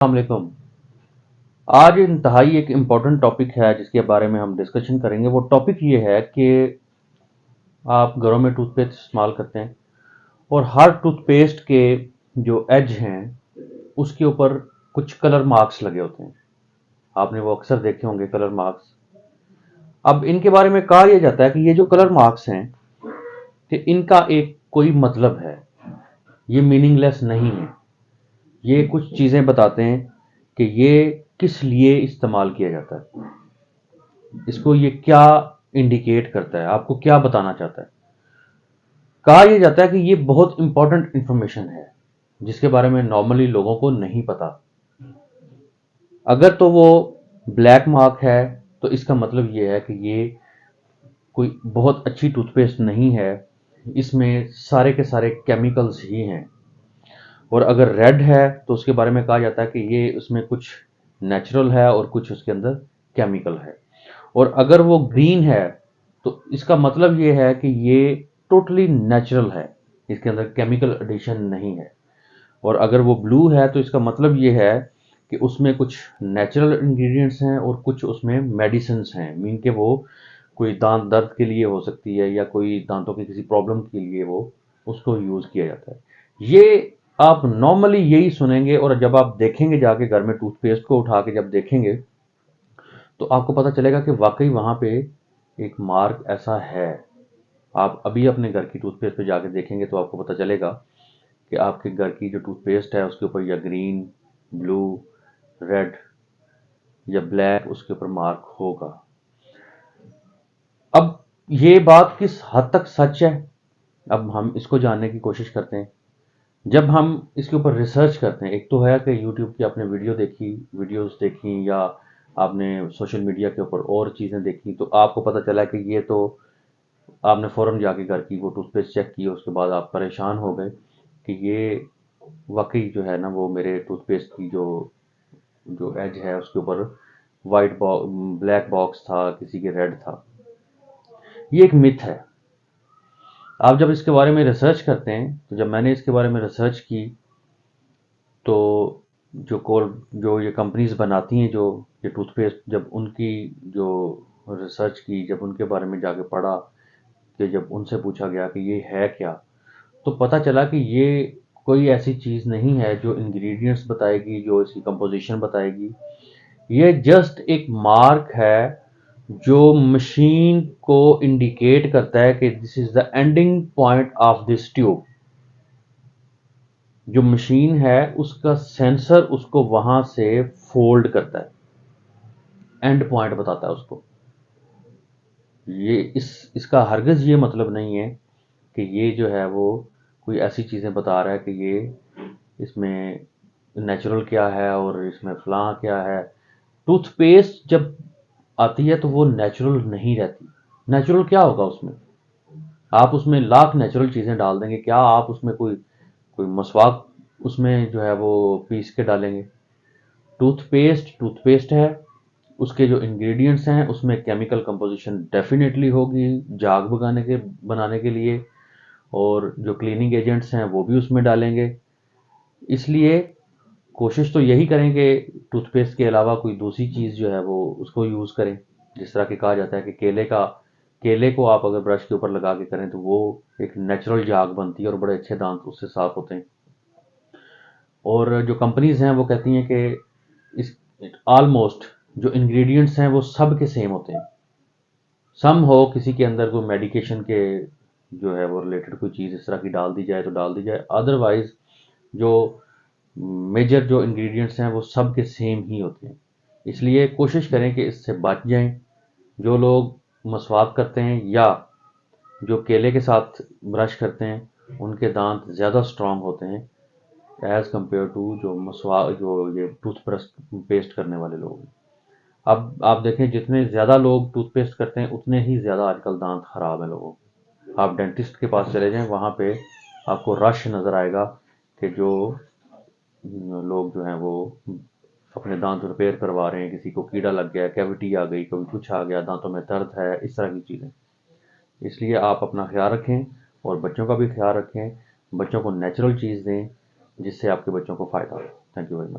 वालेकुम। आज इंतहाई एक इम्पॉर्टेंट टॉपिक है जिसके बारे में हम डिस्कशन करेंगे। वो टॉपिक ये है कि आप घरों में टूथपेस्ट इस्तेमाल करते हैं और हर टूथपेस्ट के जो एज हैं उसके ऊपर कुछ कलर मार्क्स लगे होते हैं। आपने वो अक्सर देखे होंगे कलर मार्क्स। अब इनके बारे में कहा यह जाता है कि ये जो कलर मार्क्स हैं कि इनका एक कोई मतलब है, ये मीनिंगलेस नहीं है। ये कुछ चीज़ें बताते हैं कि ये किस लिए इस्तेमाल किया जाता है, इसको ये क्या इंडिकेट करता है, आपको क्या बताना चाहता है। कहा यह जाता है कि ये बहुत इंपॉर्टेंट इंफॉर्मेशन है जिसके बारे में नॉर्मली लोगों को नहीं पता। अगर तो वो ब्लैक मार्क है तो इसका मतलब ये है कि ये कोई बहुत अच्छी टूथपेस्ट नहीं है, इसमें सारे के सारे केमिकल्स ही हैं। और अगर रेड है तो उसके बारे में कहा जाता है कि ये उसमें कुछ नेचुरल है और कुछ उसके अंदर केमिकल है। और अगर वो ग्रीन है तो इसका मतलब ये है कि ये टोटली नेचुरल है, इसके अंदर केमिकल एडिशन नहीं है। और अगर वो ब्लू है तो इसका मतलब ये है कि उसमें कुछ नेचुरल इंग्रेडिएंट्स हैं और कुछ उसमें मेडिसिन्स हैं। मीन के वो कोई दांत दर्द के लिए हो सकती है या कोई दांतों की किसी प्रॉब्लम के लिए वो उसको यूज़ किया जाता है। ये आप नॉर्मली यही सुनेंगे और जब आप देखेंगे जाके घर में टूथपेस्ट को उठा के जब देखेंगे तो आपको पता चलेगा कि वाकई वहाँ पे एक मार्क ऐसा है। आप अभी अपने घर की टूथपेस्ट पे जाके देखेंगे तो आपको पता चलेगा कि आपके घर की जो टूथपेस्ट है उसके ऊपर या ग्रीन, ब्लू, रेड या ब्लैक उसके ऊपर मार्क होगा। अब ये बात किस हद तक सच है, अब हम इसको जानने की कोशिश करते हैं। जब हम इसके ऊपर रिसर्च करते हैं, एक तो है कि यूट्यूब की आपने वीडियोस देखी या आपने सोशल मीडिया के ऊपर और चीज़ें देखी तो आपको पता चला कि ये तो आपने फ़ौरन जाके घर की वो टूथपेस्ट चेक की, उसके बाद आप परेशान हो गए कि ये वाकई जो है ना वो मेरे टूथपेस्ट की जो जो एज है उसके ऊपर ब्लैक बॉक्स था, किसी के रेड था। ये एक मिथ है। आप जब इसके बारे में रिसर्च करते हैं तो जब मैंने इसके बारे में रिसर्च की तो जो ये कंपनीज बनाती हैं जो ये टूथपेस्ट, जब उनकी जो रिसर्च की, जब उनके बारे में जाके पढ़ा, कि जब उनसे पूछा गया कि ये है क्या, तो पता चला कि ये कोई ऐसी चीज़ नहीं है जो इंग्रेडिएंट्स बताएगी, जो इसकी कंपोजिशन बताएगी। ये जस्ट एक मार्क है जो मशीन को इंडिकेट करता है कि this is the ending point of this tube. जो मशीन है उसका सेंसर उसको वहां से फोल्ड करता है, एंड पॉइंट बताता है उसको। ये इसका हरगिज ये मतलब नहीं है कि ये जो है वो कोई ऐसी चीज़ें बता रहा है कि ये इसमें नेचुरल क्या है और इसमें फलां क्या है। टूथपेस्ट जब आती है तो वो नेचुरल नहीं रहती। नेचुरल क्या होगा उसमें? आप उसमें लाख नेचुरल चीज़ें डाल देंगे, क्या आप उसमें कोई कोई मसवाक उसमें जो है वो पीस के डालेंगे? टूथपेस्ट टूथपेस्ट है, उसके जो इंग्रेडिएंट्स हैं उसमें केमिकल कंपोजिशन डेफिनेटली होगी झाग भगाने के बनाने के लिए, और जो क्लीनिंग एजेंट्स हैं वो भी उसमें डालेंगे। इसलिए कोशिश तो यही करें कि टूथपेस्ट के अलावा कोई दूसरी चीज़ जो है वो उसको यूज़ करें। जिस तरह कि कहा जाता है कि केले को आप अगर ब्रश के ऊपर लगा के करें तो वो एक नेचुरल झाग बनती है और बड़े अच्छे दांत उससे साफ होते हैं। और जो कंपनीज हैं वो कहती हैं कि इस ऑलमोस्ट जो इंग्रेडिएंट्स हैं वो सब के सेम होते हैं। सम हो किसी के अंदर कोई मेडिकेशन के जो है वो रिलेटेड कोई चीज़ इस तरह की डाल दी जाए तो डाल दी जाए, अदरवाइज जो मेजर जो इंग्रेडिएंट्स हैं वो सब के सेम ही होते हैं। इसलिए कोशिश करें कि इससे बच जाएं। जो लोग मसवाक करते हैं या जो केले के साथ ब्रश करते हैं उनके दांत ज़्यादा स्ट्रांग होते हैं एज़ कम्पेयर टू जो मसवाक जो ये टूथब्रश पेस्ट करने वाले लोग हैं। अब आप देखें जितने ज़्यादा लोग टूथपेस्ट करते हैं उतने ही ज़्यादा आजकल दांत खराब हैं लोगों के। आप डेंटिस्ट के पास चले जाएं, वहाँ पे आपको रश नज़र आएगा कि जो लोग जो हैं वो अपने दांत रिपेयर करवा रहे हैं, किसी को कीड़ा लग गया, कैविटी आ गई, कभी कुछ आ गया, दांतों में दर्द है, इस तरह की चीज़ें। इसलिए आप अपना ख्याल रखें और बच्चों का भी ख्याल रखें। बच्चों को नेचुरल चीज़ दें जिससे आपके बच्चों को फ़ायदा हो। Thank you very much.